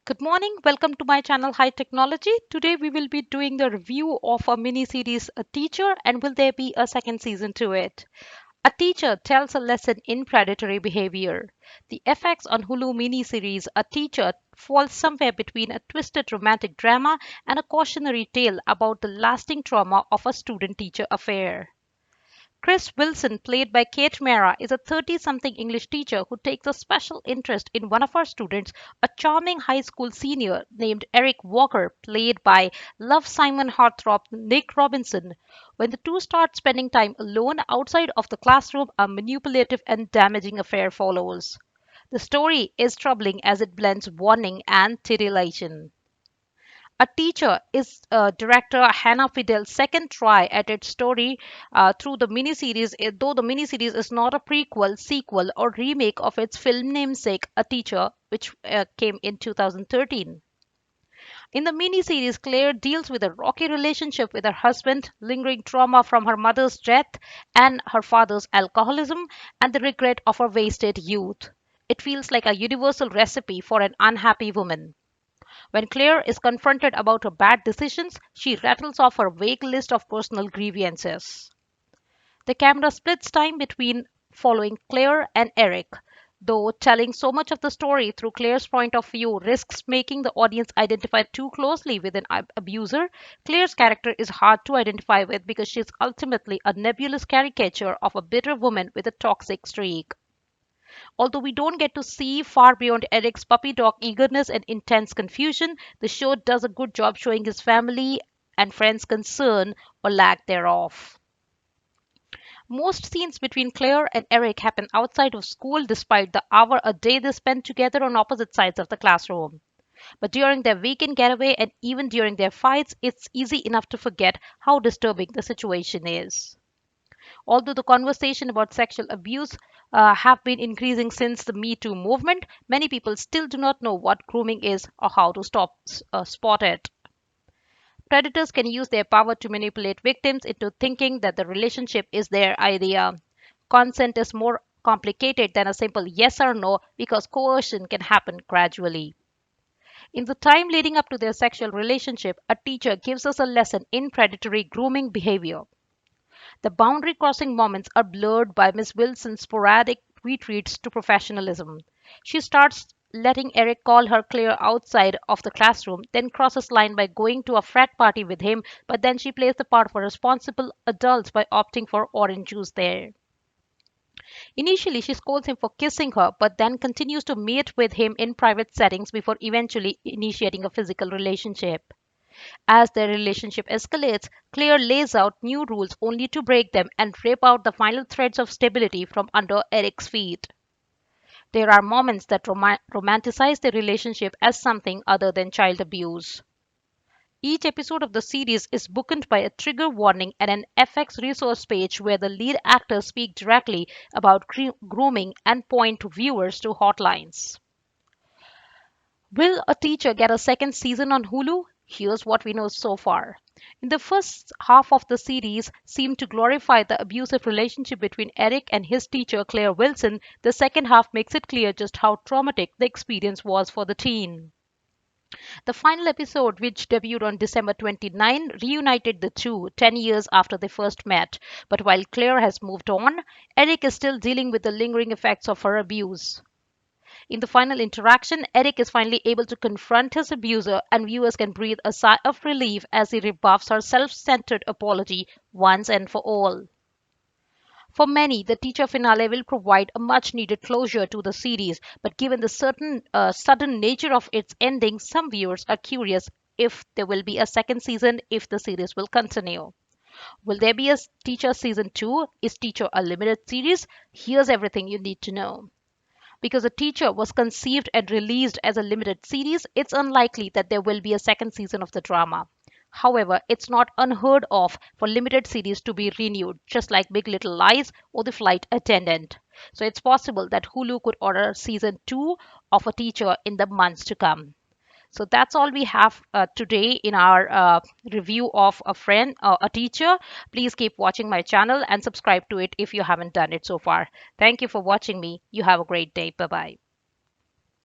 Good morning. Welcome to my channel High Technology. Today we will be doing the review of a mini series A Teacher, and will there be a second season to it? A teacher tells a lesson in predatory behavior. The FX on Hulu mini series A Teacher falls somewhere between a twisted romantic drama and a cautionary tale about the lasting trauma of a student-teacher affair. Chris Wilson, played by Kate Mara, is a 30 something English teacher who takes a special interest in one of our students, a charming high school senior named Eric Walker, played by Love Simon Heartthrob Nick Robinson. When the two start spending time alone outside of the classroom, a manipulative and damaging affair follows. The story is troubling as it blends warning and titillation. A Teacher is director Hannah Fidel's second try at its story through the miniseries, though the miniseries is not a prequel, sequel, or remake of its film namesake, A Teacher, which came in 2013. In the miniseries, Claire deals with a rocky relationship with her husband, lingering trauma from her mother's death and her father's alcoholism, and the regret of her wasted youth. It feels like a universal recipe for an unhappy woman. When Claire is confronted about her bad decisions, she rattles off her vague list of personal grievances. The camera splits time between following Claire and Eric. Though telling so much of the story through Claire's point of view risks making the audience identify too closely with an abuser, Claire's character is hard to identify with because she is ultimately a nebulous caricature of a bitter woman with a toxic streak. Although we don't get to see far beyond Eric's puppy dog eagerness and intense confusion, the show does a good job showing his family and friends' concern or lack thereof. Most scenes between Claire and Eric happen outside of school despite the hour a day they spend together on opposite sides of the classroom. But during their weekend getaway and even during their fights, it's easy enough to forget how disturbing the situation is. Although the conversation about sexual abuse have been increasing since the Me Too movement, many people still do not know what grooming is or how to spot it. Predators can use their power to manipulate victims into thinking that the relationship is their idea. Consent is more complicated than a simple yes or no because coercion can happen gradually. In the time leading up to their sexual relationship, a teacher gives us a lesson in predatory grooming behavior. The boundary crossing moments are blurred by Miss Wilson's sporadic retreats to professionalism. She starts letting Eric call her Claire outside of the classroom, then crosses line by going to a frat party with him, but then she plays the part of a responsible adult by opting for orange juice there. Initially, she scolds him for kissing her, but then continues to meet with him in private settings before eventually initiating a physical relationship. As their relationship escalates, Claire lays out new rules only to break them and rip out the final threads of stability from under Eric's feet. There are moments that romanticize the relationship as something other than child abuse. Each episode of the series is bookended by a trigger warning and an FX resource page where the lead actors speak directly about grooming and point viewers to hotlines. Will A Teacher get a second season on Hulu? Here's what we know so far. In the first half of the series seemed to glorify the abusive relationship between Eric and his teacher Claire Wilson, the second half makes it clear just how traumatic the experience was for the teen. The final episode, which debuted on December 29, reunited the two 10 years after they first met. But while Claire has moved on, Eric is still dealing with the lingering effects of her abuse. In the final interaction, Eric is finally able to confront his abuser, and viewers can breathe a sigh of relief as he rebuffs her self centered apology once and for all. For many, the teacher finale will provide a much needed closure to the series, but given the sudden nature of its ending, some viewers are curious if there will be a second season if the series will continue. Will there be a Teacher season 2? Is Teacher a limited series? Here's everything you need to know. Because A Teacher was conceived and released as a limited series, it's unlikely that there will be a second season of the drama. However, it's not unheard of for limited series to be renewed, just like Big Little Lies or The Flight Attendant. So it's possible that Hulu could order season 2 of A Teacher in the months to come. So that's all we have today in our review of A Teacher. Please keep watching my channel and subscribe to it if you haven't done it so far. Thank you for watching me. You have a great day. Bye bye.